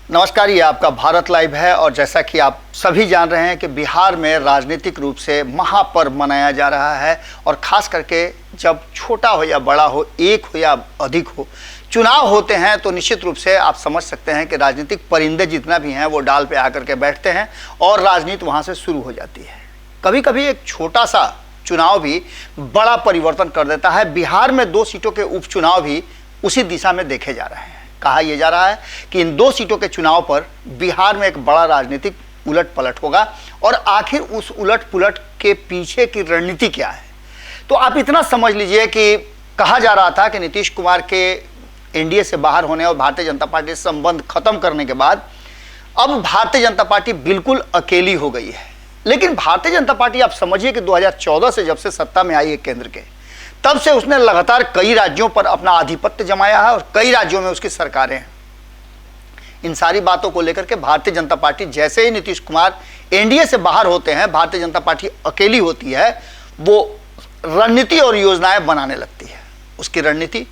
नमस्कार, ये आपका भारत लाइव है। और जैसा कि आप सभी जान रहे हैं कि बिहार में राजनीतिक रूप से महापर्व मनाया जा रहा है। और ख़ास करके जब छोटा हो या बड़ा हो, एक हो या अधिक हो, चुनाव होते हैं तो निश्चित रूप से आप समझ सकते हैं कि राजनीतिक परिंदे जितना भी हैं वो डाल पे आकर के बैठते हैं और राजनीति वहाँ से शुरू हो जाती है। कभी कभी एक छोटा सा चुनाव भी बड़ा परिवर्तन कर देता है। बिहार में 2 सीटों के उपचुनाव भी उसी दिशा में देखे जा रहे हैं। कहा यह जा रहा है कि इन 2 सीटों के चुनाव पर बिहार में एक बड़ा राजनीतिक उलट पलट होगा। और आखिर उस उलट पुलट के पीछे की रणनीति क्या है, तो आप इतना समझ लीजिए कि कहा जा रहा था कि नीतीश कुमार के एनडीए से बाहर होने और भारतीय जनता पार्टी से संबंध खत्म करने के बाद अब भारतीय जनता पार्टी बिल्कुल अकेली हो गई है। लेकिन भारतीय जनता पार्टी आप समझिए कि 2014 से जब से सत्ता में आई है केंद्र के, तब से उसने लगातार कई राज्यों पर अपना आधिपत्य जमाया है और कई राज्यों में उसकी सरकारें हैं। इन सारी बातों को लेकर के भारतीय जनता पार्टी, जैसे ही नीतीश कुमार एनडीए से बाहर होते हैं, भारतीय जनता पार्टी अकेली होती है, वो रणनीति और योजनाएं बनाने लगती है। उसकी रणनीति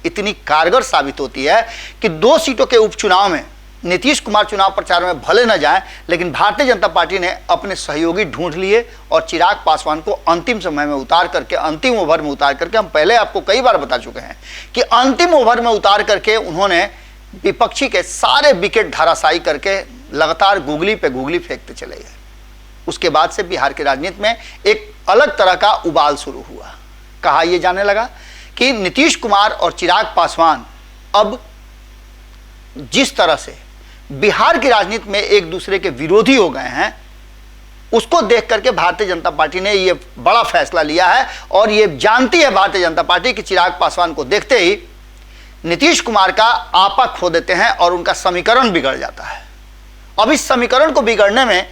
इतनी कारगर साबित होती है कि 2 सीटों के उपचुनाव में नीतीश कुमार चुनाव प्रचार में भले न जाएं, लेकिन भारतीय जनता पार्टी ने अपने सहयोगी ढूंढ लिए और चिराग पासवान को अंतिम समय में उतार करके, अंतिम ओवर में उतार करके, हम पहले आपको कई बार बता चुके हैं कि अंतिम ओवर में उतार करके उन्होंने विपक्षी के सारे विकेट धराशायी करके लगातार गुगली पे गुगली फेंकते चले गए। उसके बाद से बिहार की राजनीति में एक अलग तरह का उबाल शुरू हुआ। कहा यह जाने लगा कि नीतीश कुमार और चिराग पासवान अब जिस तरह से बिहार की राजनीति में एक दूसरे के विरोधी हो गए हैं, उसको देख करके भारतीय जनता पार्टी ने यह बड़ा फैसला लिया है। और यह जानती है भारतीय जनता पार्टी कि चिराग पासवान को देखते ही नीतीश कुमार का आपा खो देते हैं और उनका समीकरण बिगड़ जाता है। अब इस समीकरण को बिगड़ने में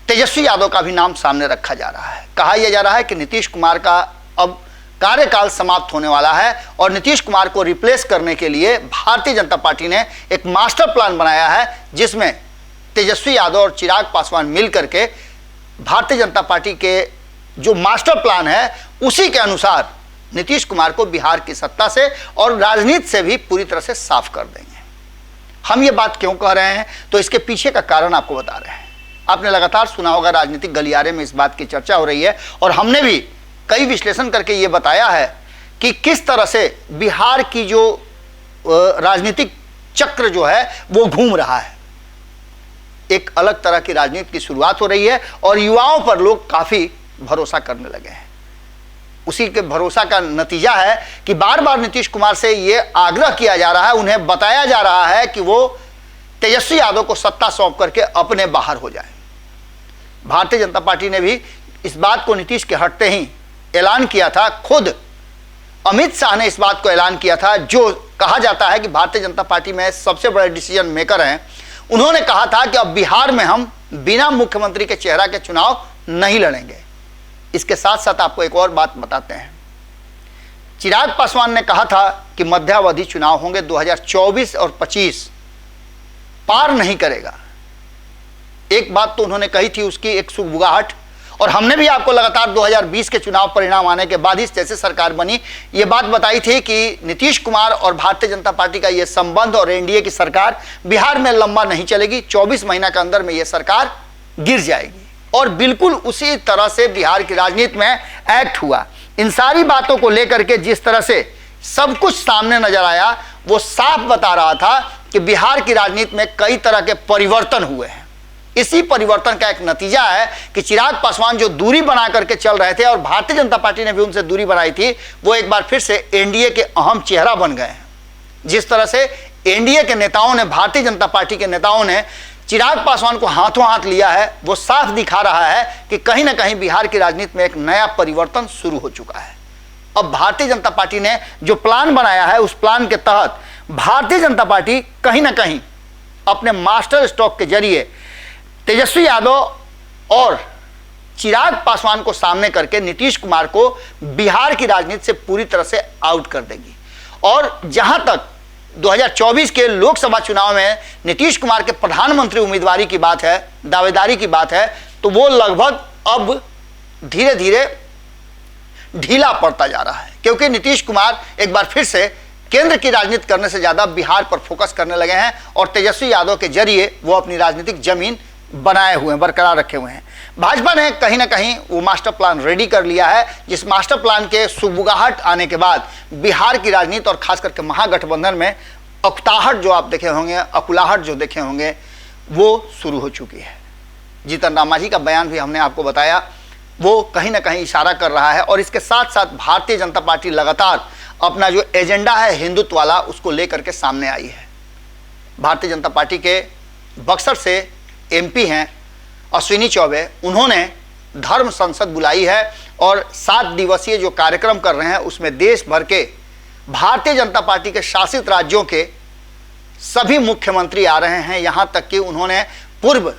तेजस्वी यादव का भी नाम सामने रखा जा रहा है। कहा यह जा रहा है कि नीतीश कुमार का अब कार्यकाल समाप्त होने वाला है और नीतीश कुमार को रिप्लेस करने के लिए भारतीय जनता पार्टी ने एक मास्टर प्लान बनाया है, जिसमें तेजस्वी यादव और चिराग पासवान मिलकर के भारतीय जनता पार्टी के जो मास्टर प्लान है उसी के अनुसार नीतीश कुमार को बिहार की सत्ता से और राजनीति से भी पूरी तरह से साफ कर देंगे। हम ये बात क्यों कह रहे हैं, तो इसके पीछे का कारण आपको बता रहे हैं। आपने लगातार सुना होगा, राजनीतिक गलियारे में इस बात की चर्चा हो रही है और हमने भी कई विश्लेषण करके ये बताया है कि किस तरह से बिहार की जो राजनीतिक चक्र जो है वो घूम रहा है। एक अलग तरह की राजनीति की शुरुआत हो रही है और युवाओं पर लोग काफी भरोसा करने लगे हैं। उसी के भरोसा का नतीजा है कि बार बार नीतीश कुमार से ये आग्रह किया जा रहा है, उन्हें बताया जा रहा है कि वो तेजस्वी यादव को सत्ता सौंप करके अपने बाहर हो जाए। भारतीय जनता पार्टी ने भी इस बात को नीतीश के हटते ही ऐलान किया था। खुद अमित शाह ने इस बात को ऐलान किया था, जो कहा जाता है कि भारतीय जनता पार्टी में सबसे बड़े डिसीजन मेकर हैं। उन्होंने कहा था कि अब बिहार में हम बिना मुख्यमंत्री के चेहरा के चुनाव नहीं लड़ेंगे। इसके साथ साथ आपको एक और बात बताते हैं। चिराग पासवान ने कहा था कि मध्यावधि चुनाव होंगे, 2024 और 25 पार नहीं करेगा। एक बात तो उन्होंने कही थी, उसकी एक सुगबुगाहट। और हमने भी आपको लगातार 2020 के चुनाव परिणाम आने के बाद ही जैसे सरकार बनी, ये बात बताई थी कि नीतीश कुमार और भारतीय जनता पार्टी का ये संबंध और एनडीए की सरकार बिहार में लंबा नहीं चलेगी, 24 महीना के अंदर में ये सरकार गिर जाएगी। और बिल्कुल उसी तरह से बिहार की राजनीति में एक्ट हुआ। इन सारी बातों को लेकर के जिस तरह से सब कुछ सामने नजर आया, वो साफ बता रहा था कि बिहार की राजनीति में कई तरह के परिवर्तन हुए हैं। इसी परिवर्तन का एक नतीजा है कि चिराग पासवान जो दूरी बना करके चल रहे थे और भारतीय जनता पार्टी ने भी उनसे दूरी बनाई थी, वो एक बार फिर से एनडीए के अहम चेहरा बन गए हैं। जिस तरह से एनडीए के नेताओं ने, भारतीय जनता पार्टी के नेताओं ने चिराग पासवान को हाथों हाथ लिया है, वो साफ दिखा रहा है कि कहीं ना कहीं बिहार की राजनीति में एक नया परिवर्तन शुरू हो चुका है। अब भारतीय जनता पार्टी ने जो प्लान बनाया है, उस प्लान के तहत भारतीय जनता पार्टी कहीं ना कहीं अपने मास्टर स्ट्रोक के जरिए तेजस्वी यादव और चिराग पासवान को सामने करके नीतीश कुमार को बिहार की राजनीति से पूरी तरह से आउट कर देगी। और जहां तक 2024 के लोकसभा चुनाव में नीतीश कुमार के प्रधानमंत्री उम्मीदवारी की बात है, दावेदारी की बात है, तो वो लगभग अब धीरे धीरे ढीला पड़ता जा रहा है, क्योंकि नीतीश कुमार एक बार फिर से केंद्र की राजनीति करने से ज़्यादा बिहार पर फोकस करने लगे हैं और तेजस्वी यादव के जरिए वो अपनी राजनीतिक जमीन बनाए हुए हैं, बरकरार रखे हुए हैं। भाजपा ने कहीं ना कहीं वो मास्टर प्लान रेडी कर लिया है, जिस मास्टर प्लान के सुगबुगाहट आने के बाद बिहार की राजनीति और खास करके महागठबंधन में अकुताहट जो आप देखे होंगे, अकुलाहट जो देखे होंगे, वो शुरू हो चुकी है। जीतन राम मांझी का बयान भी हमने आपको बताया, वो कहीं ना कहीं इशारा कर रहा है। और इसके साथ साथ भारतीय जनता पार्टी लगातार अपना जो एजेंडा है हिंदुत्व वाला, उसको लेकर के सामने आई है। भारतीय जनता पार्टी के बक्सर से एमपी हैं अश्विनी चौबे, उन्होंने धर्म संसद बुलाई है और 7 दिवसीय जो कार्यक्रम कर रहे हैं उसमें देश भर के भारतीय जनता पार्टी के शासित राज्यों के सभी मुख्यमंत्री आ रहे हैं। यहाँ तक कि उन्होंने पूर्व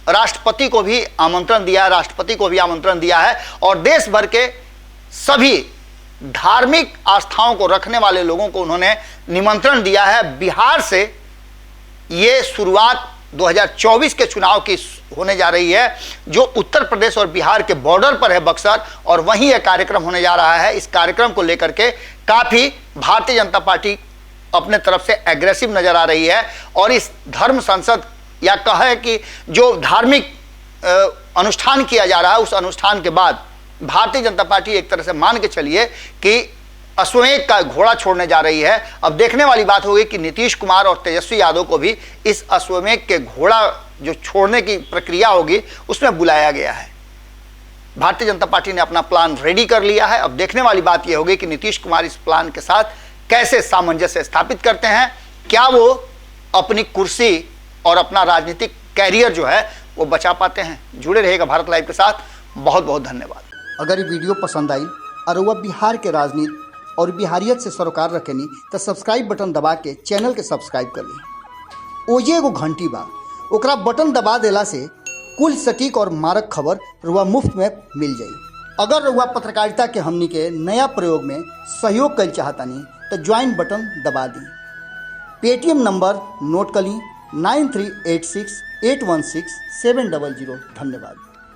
राष्ट्रपति को भी आमंत्रण दिया है और देश भर के सभी धार्मिक आस्थाओं को रखने वाले लोगों को उन्होंने निमंत्रण दिया है। बिहार से ये शुरुआत 2024 के चुनाव की होने जा रही है, जो उत्तर प्रदेश और बिहार के बॉर्डर पर है बक्सर, और वहीं यह कार्यक्रम होने जा रहा है। इस कार्यक्रम को लेकर के काफ़ी भारतीय जनता पार्टी अपने तरफ से एग्रेसिव नजर आ रही है। और इस धर्म संसद या कहे कि जो धार्मिक अनुष्ठान किया जा रहा है, उस अनुष्ठान के बाद भारतीय जनता पार्टी एक तरह से मान के चलिए कि अश्वमेध का घोड़ा छोड़ने जा रही है। अब देखने वाली बात होगी कि नीतीश कुमार और तेजस्वी यादव को भी इस अश्वमेध के घोड़ा जो छोड़ने की प्रक्रिया होगी उसमें बुलाया गया है। भारतीय जनता पार्टी ने अपना प्लान रेडी कर लिया है। अब देखने वाली बात यह होगी कि नीतीश कुमार इस प्लान के साथ कैसे सामंजस्य स्थापित करते हैं, क्या वो अपनी कुर्सी और अपना राजनीतिक कैरियर जो है वो बचा पाते हैं। जुड़े रहेगा भारत लाइव के साथ। बहुत बहुत धन्यवाद। अगर ये वीडियो पसंद आई और वह बिहार के राजनीति और बिहारियत से सरोकार रखेनी तो सब्सक्राइब बटन दबा के चैनल के सब्सक्राइब कर ली। ओजे एगो घंटी बा, ओकरा बटन दबा देला से कुल सटीक और मारक खबर रुआ मुफ्त में मिल जाई। अगर रुआ पत्रकारिता के हमनी के नया प्रयोग में सहयोग कर चाहतानी तो ज्वाइन बटन दबा दी। पेटीएम नंबर नोट कर ली 9386816700। धन्यवाद।